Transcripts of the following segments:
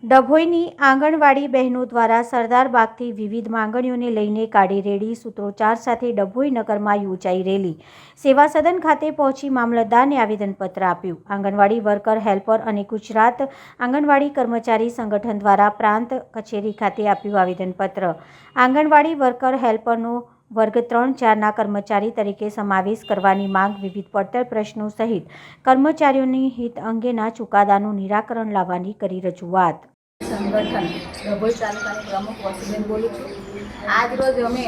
ડભોઈની આંગણવાડી બહેનો દ્વારા સરદાર બાગથી વિવિધ માંગણીઓને લઈને કાઢી રેલી સૂત્રોચ્ચાર સાથે ડભોઈ નગરમાં યોજાઈ રેલી સેવા સદન ખાતે પહોંચી મામલતદારને આવેદનપત્ર આપ્યું। આંગણવાડી વર્કર હેલ્પર અને ગુજરાત આંગણવાડી કર્મચારી સંગઠન દ્વારા પ્રાંત કચેરી ખાતે આપ્યું આવેદનપત્ર। આંગણવાડી વર્કર હેલ્પરનો વર્ગ 3-4ના કર્મચારી તરીકે સમાવેશ કરવાની માંગ, વિવિધ પડતર પ્રશ્નો સહિત કર્મચારીઓની હિત અંગેના ચુકાદાનું નિરાકરણ લાવવાની કરી રજૂઆત। સંગઠન ડભોઈ તાલુકાની પ્રમુખ વસુબેન બોલું છું। આજ રોજ અમે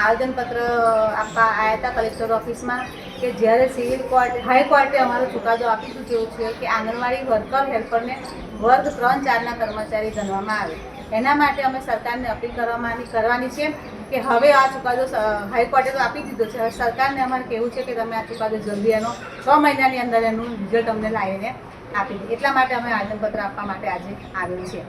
આવેદનપત્ર આપવા આવ્યા હતા કલેક્ટર ઓફિસમાં કે જ્યારે સિવિલ કોર્ટ હાઈકોર્ટે અમારો ચુકાદો આપી ચૂક્યો છે કે આંગણવાડી વર્કર હેલ્પરને વર્ગ 3-4ના કર્મચારી ગણવામાં આવે। એના માટે અમે સરકારને અપીલ કરવાની છે કે હવે આ ચુકાદો હાઈકોર્ટે તો આપી દીધો છે, હવે સરકારને અમારે કહેવું છે કે તમે આ ચુકાદો જલ્દી એનો 6 મહિનાની અંદર એનું રિઝલ્ટ અમને લાવીને આપી દે। એટલા માટે અમે આવેદનપત્ર આપવા માટે આજે આવેલ છે।